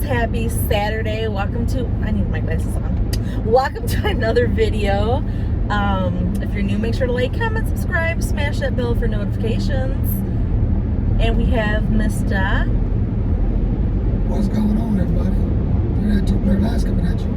happy Saturday. Welcome to, I need my glasses on. Welcome to another video. If you're new, make sure to like, comment, subscribe, smash that bell for notifications. And we have Mr. What's going on, everybody? You had two blurred eyes coming at you.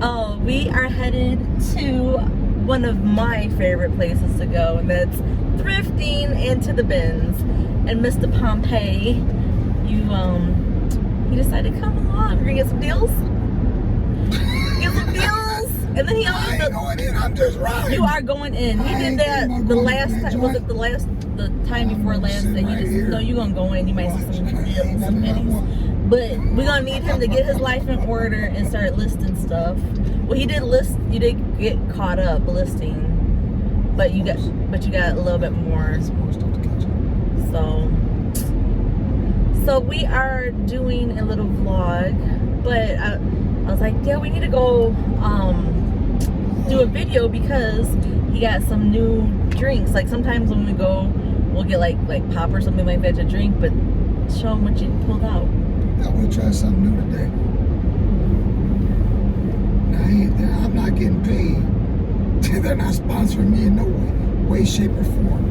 Oh, we are headed to one of my favorite places to go, and that's thrifting and to the bins. And Mr. Pompey, he decided to come along. We're gonna get some deals. Get some deals. And then he always I ain't going in, I'm just riding. You are going in. He did that the last time. Was it the time before last that he just no, you're gonna go in, you might see some deals, some pennies. But we're gonna need him to get his life in order and start listing stuff. Well, he did list. You did get caught up listing, but you got a little bit more. So we are doing a little vlog, but I was like, yeah, we need to go do a video because he got some new drinks. Like sometimes when we go, we'll get like pop or something like that to drink, but show him what you pulled out. I want to try something new today. Now, I'm not getting paid. They're not sponsoring me in no way, shape, or form.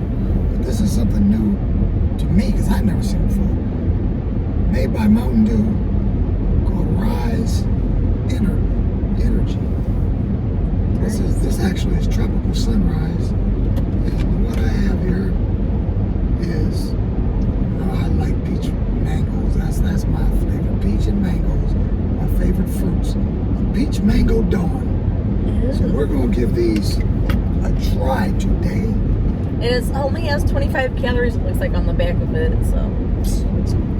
But this is something new to me because I've never seen it before. Made by Mountain Dew, called Rise Energy. This actually is Tropical Sunrise. And what I have here is, I like peach mangoes. That's my flavor. Peach and mangoes, my favorite fruits. Peach Mango Dawn. So we're gonna give these a try today. It only has 25 calories. It looks like on the back of it. So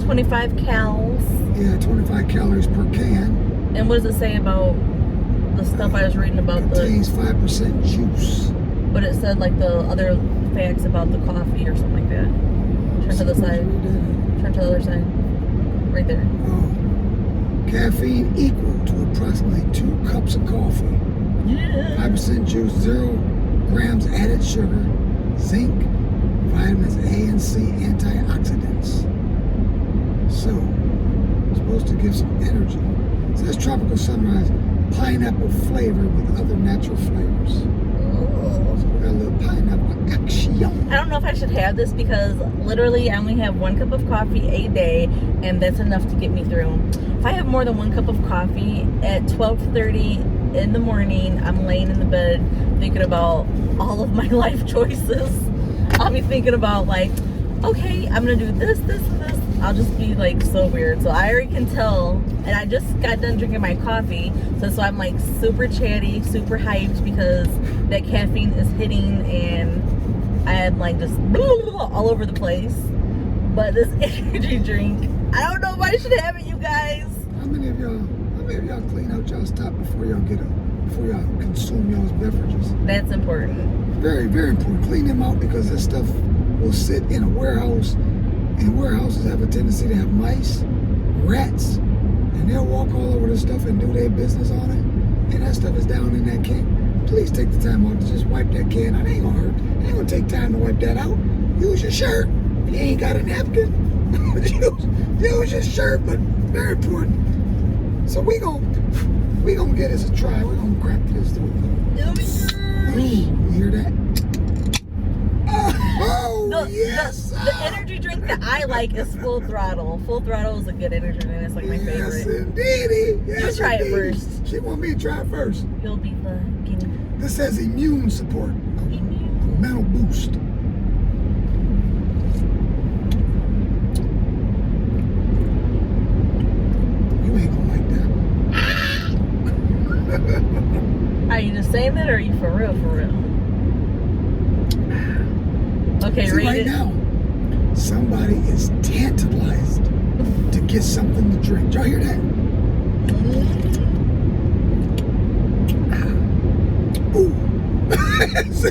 25 calories. Yeah, 25 calories per can. And what does it say about the stuff I was reading about? Contains 5% juice. But it said like the other facts about the coffee or something like that. Turn to the side. Turn to the other side. Right there. Caffeine equal to approximately 2 cups of coffee. Yeah. 5% juice, 0 grams added sugar, zinc, vitamins A and C, antioxidants. So, it's supposed to give some energy. It says Tropical Sunrise, pineapple flavor with other natural flavors. So we got a little pineapple action. I don't know if I should have this because literally I only have 1 cup of coffee a day, and that's enough to get me through. If I have more than 1 cup of coffee at 12:30 in the morning, I'm laying in the bed thinking about all of my life choices. I'll be thinking about like, okay, I'm gonna do this, this, and this. I'll just be like so weird. So I already can tell, and I just got done drinking my coffee, so I'm like super chatty, super hyped because that caffeine is hitting, and I am like just all over the place. But this energy drink, I don't know if I should have it, you guys. How many of y'all clean out y'all's top before y'all consume y'all's beverages? That's important. Very, very important. Clean them out because this stuff will sit in a warehouse, and warehouses have a tendency to have mice, rats, and they'll walk all over the stuff and do their business on it, and that stuff is down in that can. Please take the time out to just wipe that can out. It ain't gonna hurt. It ain't gonna take time to wipe that out. Use your shirt. If you ain't got a napkin, use your shirt, but very important. So we gonna get this a try. We're gonna crack this through. You hear that? Yes! The energy drink that I like is Full Throttle. Full Throttle is a good energy drink. It's like my favorite. Yes, indeedy. Yes, you try indeedy. it first. She want me to try it first. You'll be the guinea. This says immune support. Mental boost. You ain't gonna like that. Are you just saying that, or are you for real? Okay, see, read right it. now, somebody is tantalized to get something to drink. Did y'all hear that? Ooh.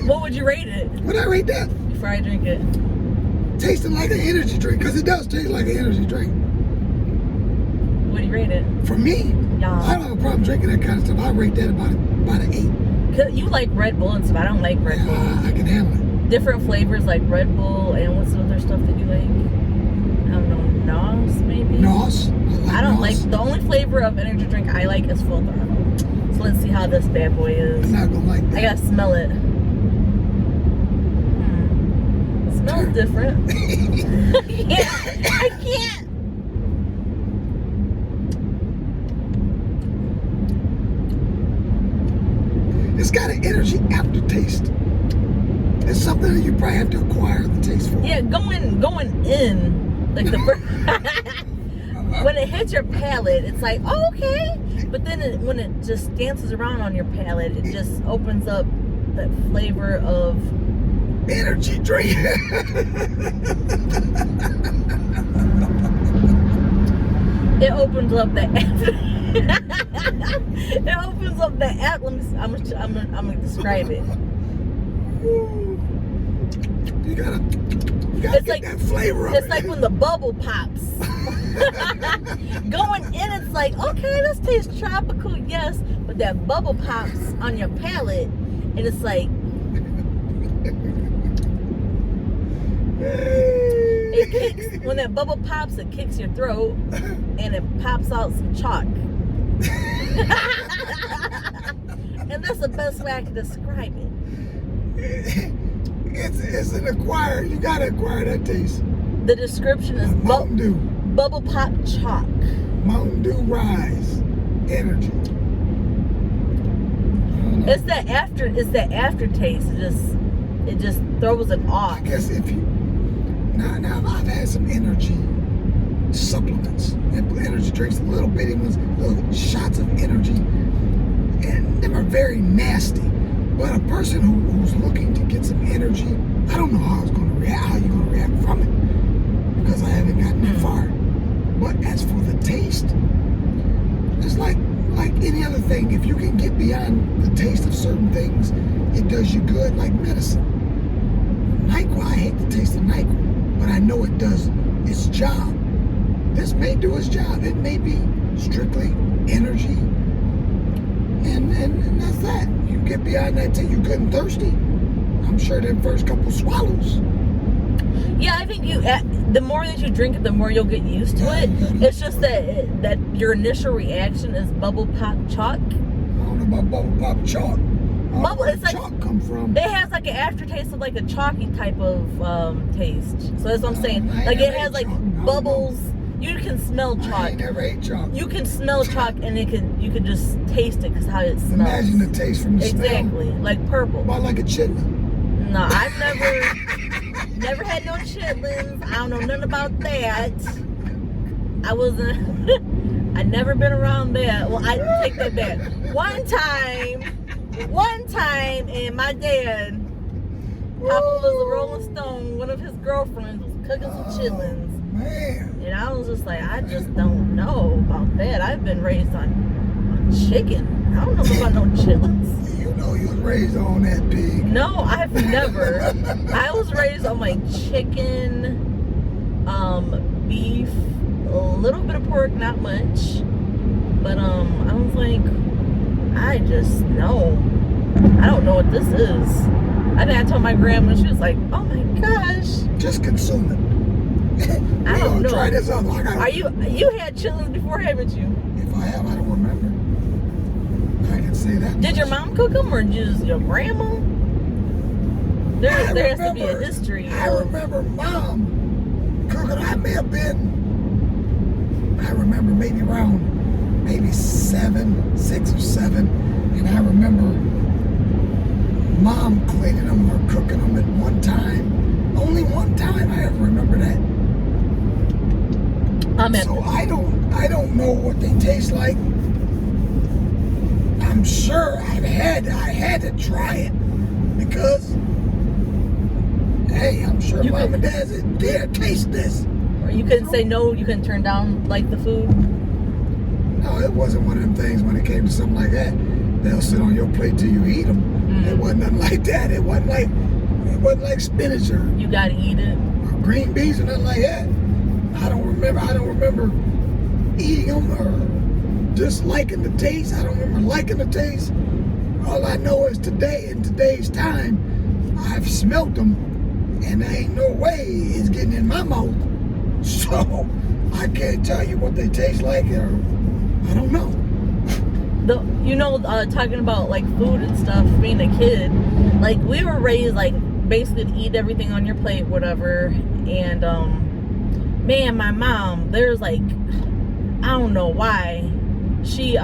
What would you rate it? Would I rate that? Before I drink it. Tasting like an energy drink, because it does taste like an energy drink. What do you rate it? For me, Yeah. I don't have a problem drinking that kind of stuff. I rate that about an 8. You like Red Bull and stuff. I don't like Red Bull. I can handle it. different flavors like Red Bull and what's the other stuff that you like? I don't know, NOS maybe? NOS. I don't like, NOS. the only flavor of energy drink I like is Full Throttle. So let's see how this bad boy is. I'm not gonna like that. I gotta smell it. Smells different. Yeah, I can't. It's got an energy aftertaste. It's something that you probably have to acquire the taste for. Yeah, going in, like the first, when it hits your palate, it's like, oh, okay. But then when it just dances around on your palate, it just opens up that flavor of Energy drink. it opens up the it opens up the I'm gonna describe it. You gotta It's get like that flavor of it's it. like when the bubble pops. Going in, it's like, okay, this tastes tropical, yes, but that bubble pops on your palate, and it's like it kicks. When that bubble pops, it kicks your throat, and it pops out some chalk. And that's the best way I can describe it. It's an acquire. You gotta acquire that taste. The description is Mountain Dew. bubble pop chalk. Mountain Dew Rise energy. It's that aftertaste. It just throws it off. I guess if you now I've had some energy supplements and energy drinks, little bitty ones, little shots of energy, and them are very nasty. But a person who's looking to get some energy, I don't know how you're gonna react from it, because I haven't gotten that far. But as for the taste, it's like any other thing. If you can get beyond the taste of certain things, it does you good, like medicine. NyQuil, I hate the taste of NyQuil, but I know it does its job. This may do its job. It may be strictly energy, and that's that. You get beyond that till you're good and thirsty. I'm sure them first couple swallows. Yeah, I think the more that you drink it, the more you'll get used to it. It's just that your initial reaction is bubble pop chalk. I don't know about bubble pop chalk. Bubble, Where it's like chalk come from? it has like an aftertaste of like a chalky type of taste. So that's what I'm saying. I Like ain't it has ate like chalk. I don't bubbles. You can smell I chalk. ain't never ate chalk. You can smell chalk, and you can just taste it because how it smells. Imagine the taste from the smell. Exactly, like purple. About like a chitlin. No, I've never had no chitlins. I don't know nothing about that. I never been around that. Well, I take that back. One time, and my dad, Papa was a Rolling Stone. One of his girlfriends was cooking some chitlins, Man. and I was just like, I just don't know about that. I've been raised on chicken. I don't know about no chitlins. You know you was raised on that pig. No, I've never. I was raised on like chicken, beef, a little bit of pork, not much. But I was like, I just know. I don't know what this is. I think I told my grandma, she was like, oh my gosh. Just consume it. I don't know. Try this out. You had chitlins before, haven't you? If I have, I don't remember. I can say that. Did your much. mom cook them or just your grandma? There has to be a history. I remember mom cooking. I remember maybe around 6 or 7, and I remember mom cleaning them or cooking them at one time. Only one time I ever remember that. So I don't know what they taste like. I'm sure I had to try it because, hey, I'm sure mom and dad said, "There, taste this." Or you couldn't say no. You couldn't turn down like the food. No, it wasn't one of them things when it came to something like that. They'll sit on your plate till you eat them. It wasn't nothing like that. It wasn't like spinach or You gotta eat it. green beans or nothing like that. I don't remember eating them or disliking the taste. I don't remember liking the taste. All I know is today, in today's time, I've smelt them, and there ain't no way it's getting in my mouth. So I can't tell you what they taste like, or I don't know. Talking about like food and stuff, being a kid, like we were raised like basically to eat everything on your plate, whatever. And man, my mom, there's like, I don't know why, she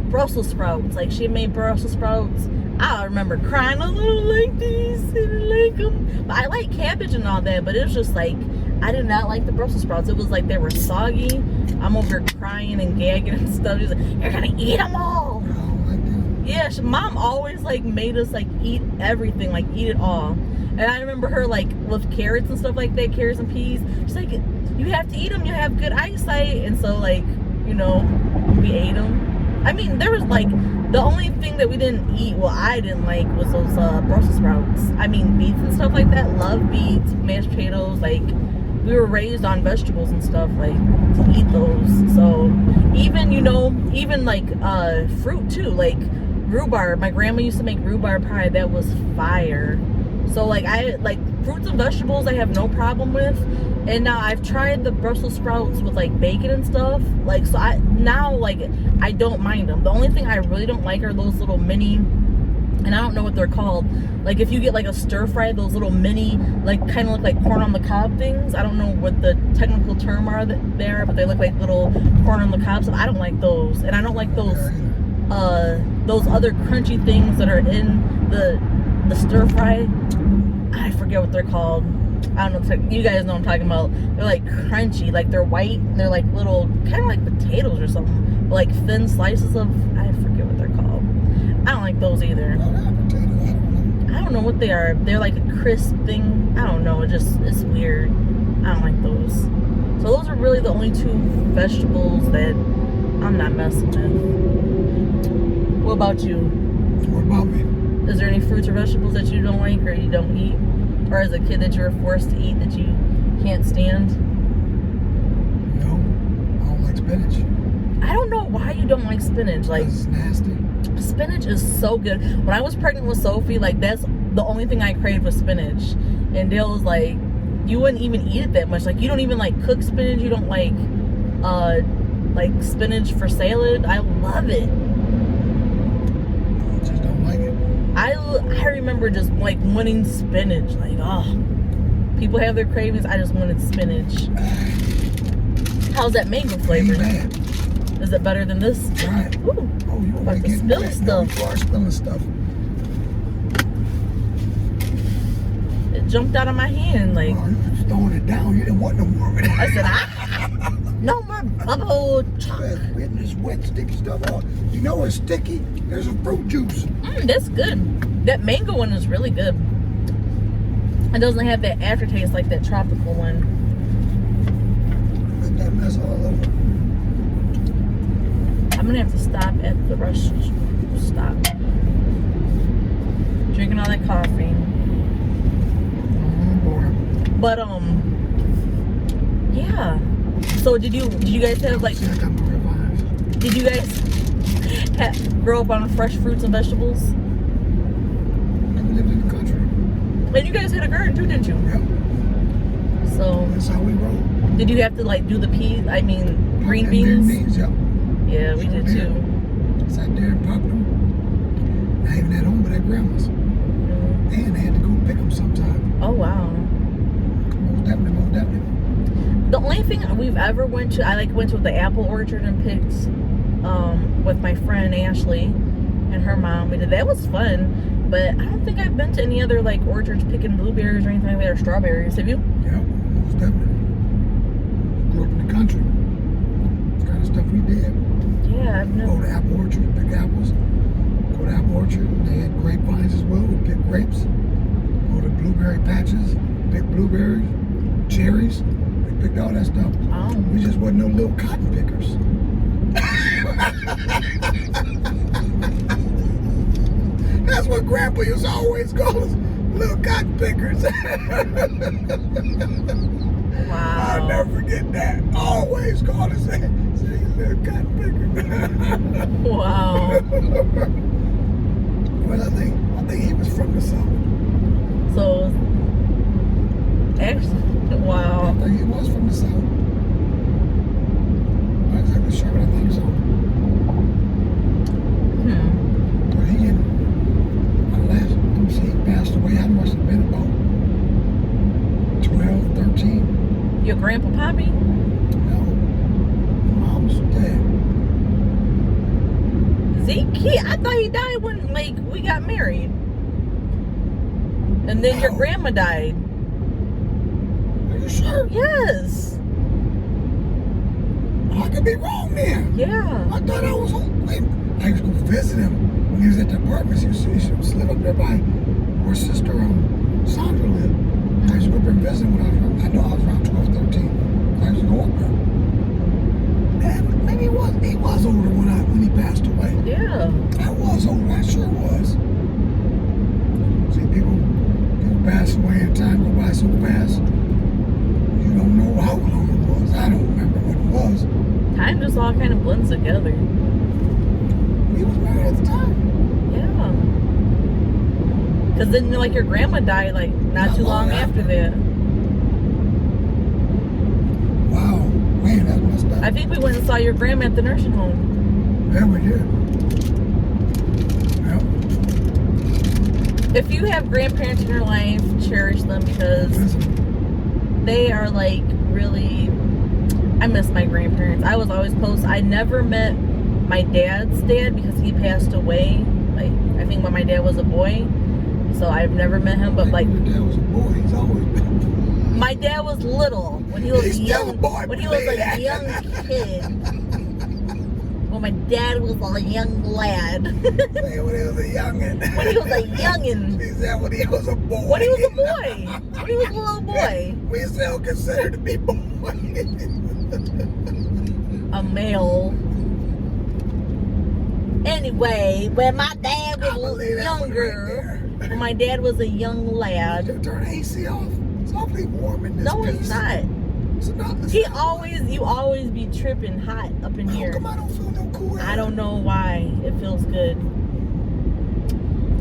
Brussels sprouts, like she made Brussels sprouts. I remember crying, I don't like these, I don't like them. But I like cabbage and all that, but it was just like, I did not like the Brussels sprouts. It was like they were soggy. I'm over crying and gagging and stuff. She's like, you're gonna eat them all. I don't like that. Yeah, mom always like made us like eat everything, like eat it all. And I remember her like with carrots and stuff like that, carrots and peas. She's like, you have to eat them, you have good eyesight. And so like, we ate them. I mean, there was like, the only thing that we didn't eat, well, I didn't like, was those Brussels sprouts. I mean, beets and stuff like that. Love beets, mashed potatoes. Like, we were raised on vegetables and stuff, like, to eat those. So, even like fruit too. Like, rhubarb. My grandma used to make rhubarb pie. That was fire. So, like, fruits and vegetables I have no problem with. And now I've tried the Brussels sprouts with like bacon and stuff. Like, so I don't mind them. The only thing I really don't like are those little mini, and I don't know what they're called. Like if you get like a stir fry, those little mini, like kind of look like corn on the cob things. I don't know what the technical term are there, but they look like little corn on the cob. So I don't like those, and I don't like those other crunchy things that are in the stir fry. I forget what they're called. I don't know, you guys know what I'm talking about. They're like crunchy, like they're white, and they're like little, kind of like potatoes or something, but like thin slices of, I forget what they're called. I don't like those either. I don't know what they are. They're like a crisp thing. I don't know, it's weird. I don't like those. So those are really the only two vegetables that I'm not messing with. What about you? What about me? Is there any fruits or vegetables that you don't like or you don't eat? Or as a kid that you were forced to eat that you can't stand? No, I don't like spinach. I don't know why you don't like spinach. Like, it's nasty. Spinach is so good. When I was pregnant with Sophie, like that's the only thing I craved was spinach. And Dale was like, you wouldn't even eat it that much. Like you don't even like cook spinach. You don't like spinach for salad. I love it. I just don't like it. I remember just like wanting spinach. Like, oh, people have their cravings. I just wanted spinach. How's that mango flavor? Ain't bad. Is it better than this? Right. Ooh, Oh, you about already to getting spill wet. stuff. No, you are spilling stuff. It jumped out of my hand. Like, Oh, you was throwing it down. You didn't want no more of it. I said, no more bubble chocolate. Getting this wet, sticky stuff off. You know it's sticky? There's a fruit juice. That's good. That mango one is really good. It doesn't have that aftertaste like that tropical one. Let that mess all over. I'm gonna have to stop at the rush stop. Drinking all that coffee. Oh boy. But yeah. So did you guys have like? See, I got my revives. Did you guys grow up on fresh fruits and vegetables? Never lived in the country. And you guys had a garden too, didn't you? Yep. So That's how we roll. did you have to like do the peas? I mean, green And beans? green beans, yep. Yeah, we did too. Sat there and popped them. Not even at home, but at grandma's. And I had to go pick them sometime. Oh wow. Most definitely, most definitely. The only thing we've ever went to, I went to the apple orchard and picked with my friend Ashley and her mom. We did that. It was fun, but I don't think I've been to any other like orchards picking blueberries or anything like that, or strawberries. Have you? Yeah, most definitely. Grew up in the country. It's the kind of stuff we did. Yeah, I've Go never. to apple orchard, pick apples. Go to apple orchard, and they had grapevines as well. We pick grapes. Go to blueberry patches, pick blueberries, cherries. We picked all that stuff. Oh. We just wasn't no little cotton pickers. That's what Grandpa used to always call us, little cotton pickers. Wow. I'll never forget that. Always called us that. Say, you little cotton picker. Wow. Well, I think he was from the South. So, actually, I wow. think he was from the South. I'm not exactly sure, but I think so. But he didn't, unless, let me see, he passed away. I must have been about 12, 13. Your grandpa Poppy? No. My mom's dead. Zeke? I thought he died when, like, we got married. And then your No. grandma died. Are you sure? Yes. I could be wrong then. Yeah. I thought I was home. Wait, I used to go visit him when he was at the apartments. He used to live up there by where sister Sandra lived. I used to go up there and visit him when I know I was around 12, 13. I used to go up there. And maybe he was older when he passed away. Yeah. I was older, I sure was. See, people pass away and time go by so fast. You don't know how long it was. I don't remember what it was. Time just all kind of blends together. He was married at the time. Yeah. Because then, like, your grandma died, like, not too long after that. Wow, man, that must have. I think we went and saw your grandma at the nursing home. Yeah, we did. Yep. If you have grandparents in your life, cherish them because they are, like, really... I miss my grandparents. I was always close. I never met my dad's dad because he passed away, like, I think when my dad was a boy. So I've never met him, but, like... Your dad was a boy. He's always been a boy. My dad was little when he was He's a still young a boy, when he was a young kid. Well, my dad was a young lad. Say when he was a youngin'. When he was a youngin'. He said when he was a boy. When he was a boy. When he was a little boy. We still considered to be boys. A male. Anyway, when my dad I was believe that one younger, right when my dad was a young lad. Turn the AC off. It's awfully warm in this No, piece. it's not. It's not. You always be tripping hot up in How here. come I don't feel no cool air? I don't know why. It feels good.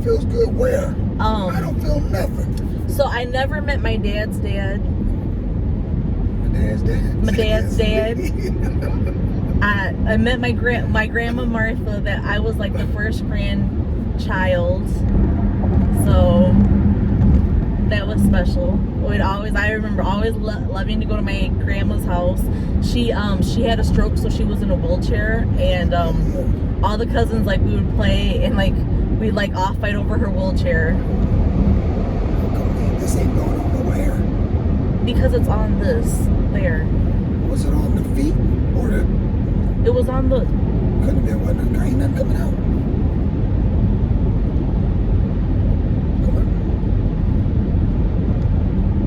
Feels good where? I don't feel nothing. So I never met my dad's dad. My dad's dad. My dad's dad. I met my grandma Martha. That I was like the first grandchild. So that was special. I remember always loving to go to my grandma's house. She had a stroke, so she was in a wheelchair, and all the cousins, like, we would play and, like, we'd, like, all fight over her wheelchair. How come this ain't going on nowhere? Because it's on this there. Was it on the feet or the? It was on the. Couldn't have been. Wasn't there? Ain't nothing coming out. Come on.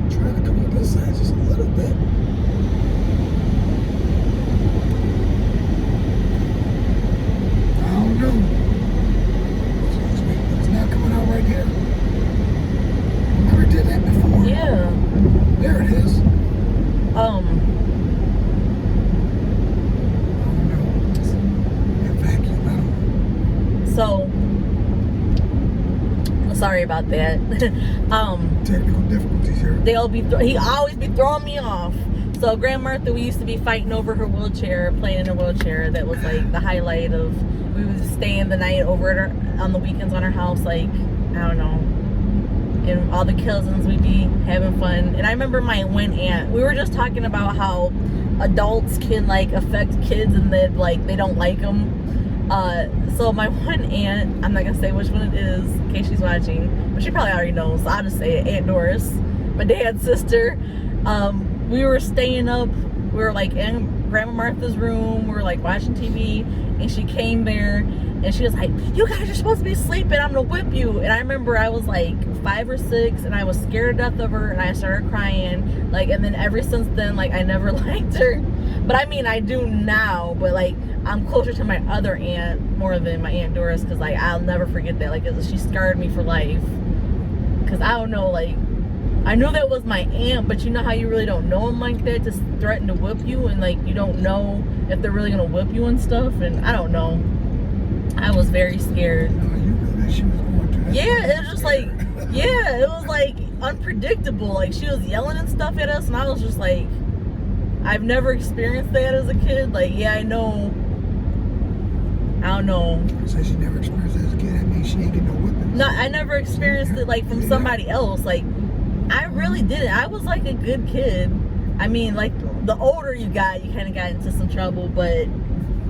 Trying to come on this side just a little bit. I don't know. It's not coming out right here. Never did that before. Yeah. There it is. Um. I don't know. That vacuum. I don't know. So. Sorry about that. Technical difficulties here. He always be throwing me off. So Grandma Martha, we used to be fighting over her wheelchair, playing in her wheelchair. That was like the highlight of. We would stay in the night over at her on the weekends on her house, like, I don't know. And all the cousins, we'd be having fun. And I remember my one aunt. We were just talking about how adults can, like, affect kids and that, like, they don't like them. So my one aunt, I'm not gonna say which one it is in case she's watching, but she probably already knows, so I'll just say it. Aunt Doris, my dad's sister. We were staying up, we were like in Grandma Martha's room, we were like watching TV, and she came there and she was like, "You guys are supposed to be sleeping, I'm gonna whip you." And I remember I was like 5 or 6 and I was scared to death of her, and I started crying, like, and then ever since then, like, I never liked her. But I mean, I do now, but like, I'm closer to my other aunt more than my Aunt Doris, because, like, I'll never forget that. Like, she scarred me for life. Because I don't know, like, I knew that was my aunt, but you know how you really don't know them like that, just threaten to whip you, and, like, you don't know if they're really going to whip you and stuff, and I don't know. I was very scared. No, you knew that she was going to that. Yeah, it was just like, yeah, it was like, unpredictable. Like, she was yelling and stuff at us, and I was just like, I've never experienced that as a kid. Like, yeah, I know. I don't know. So she never experienced it as a kid. That means she ain't get no whippings. No, I never experienced it like from somebody else. Like, I really didn't. I was like a good kid. I mean, like, the older you got, you kind of got into some trouble, but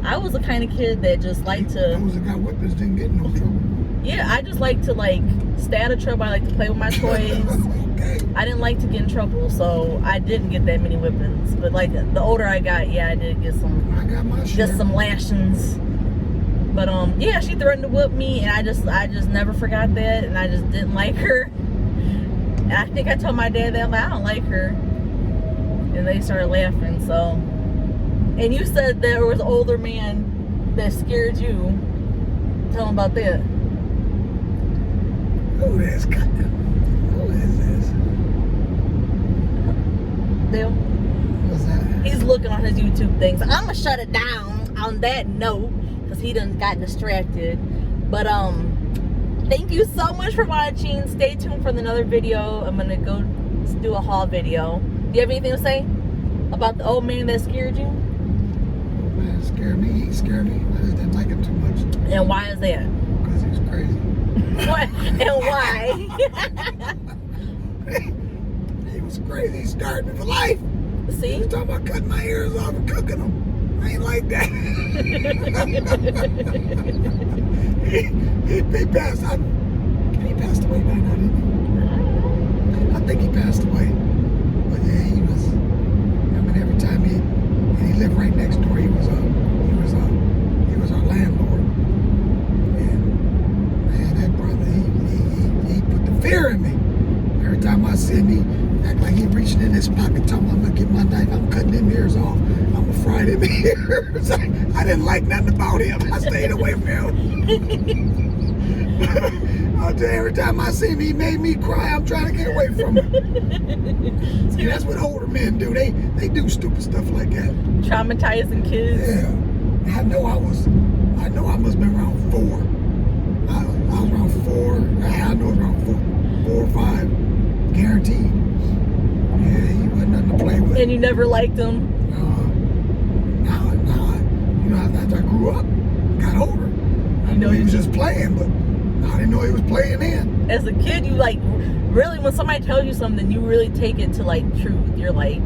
I was the kind of kid that just liked to. Those that got whippings didn't get no trouble. Yeah, I just like to like stay out of trouble. I like to play with my toys. Okay. I didn't like to get in trouble, so I didn't get that many whippings. But like the older I got, yeah, I did get some. I got my share. Just some lashings. But yeah, she threatened to whip me, and I just never forgot that, and I just didn't like her. And I think I told my dad that, like, I don't like her, and they started laughing. So, and you said there was an older man that scared you. Tell him about that. Who is this? Dale? What's that? He's looking on his YouTube things. I'm gonna shut it down on that note because he done got distracted. But thank you so much for watching. Stay tuned for another video. I'm gonna go do a haul video. Do you have anything to say about the old man that scared you? Old man scared me. He scared me. I just didn't like him too much. And why is that? Because he was crazy. What? And why? He was crazy. He started me for life. He See? was talking about cutting my ears off and cooking them. I ain't like that. he passed. He passed away by now, didn't he? I think he passed away. But yeah, he was. I mean, every time he lived right next door. He was our landlord. And man, that brother, he put the fear in me. Every time I see him, he act like he reaching in his pocket, talking about, I'm gonna get my knife, I'm cutting them ears off, I'm gonna fry them ears. I didn't like nothing about him. I stayed away from him. I'll tell you, every time I see him, he made me cry. I'm trying to get away from him. See, that's what older men do. They do stupid stuff like that. Traumatizing kids. Yeah. I know I must have been around 4. I was around 4. I know it was around 4 or 5. Guaranteed. Yeah, he wasn't nothing to play with. And you never liked him? No. You know, after I grew up, got older, I knew he was just playing, but I didn't know he was playing then. As a kid, you like, really, when somebody tells you something, you really take it to like truth. You're like,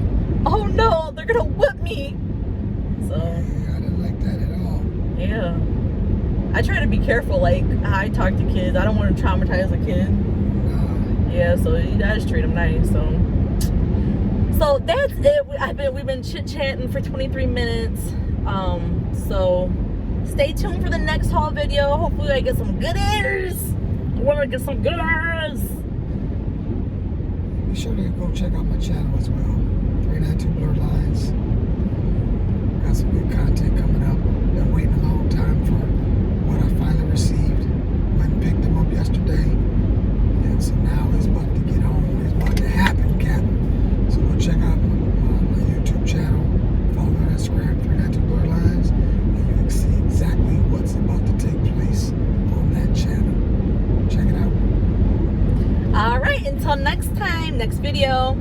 oh no, they're gonna whip me. So. Yeah, I didn't like that at all. Yeah. I try to be careful, like, how I talk to kids. I don't want to traumatize a kid. Yeah, so I just treat them nice. So that's it. We've been chit-chatting for 23 minutes. So stay tuned for the next haul video. Hopefully I get some good ears. I want to get some good ears. Be sure to go check out my channel as well. 392 Blurred Lines. Got some good content coming up. Been waiting a long time for what I finally received. Went and picked them up yesterday. And so now it's about to get on. It's about to happen, Captain. So go check out my YouTube channel. Follow me on Instagram, 392 Blurred Lines. And you can see exactly what's about to take place on that channel. Check it out. All right, until next time, next video.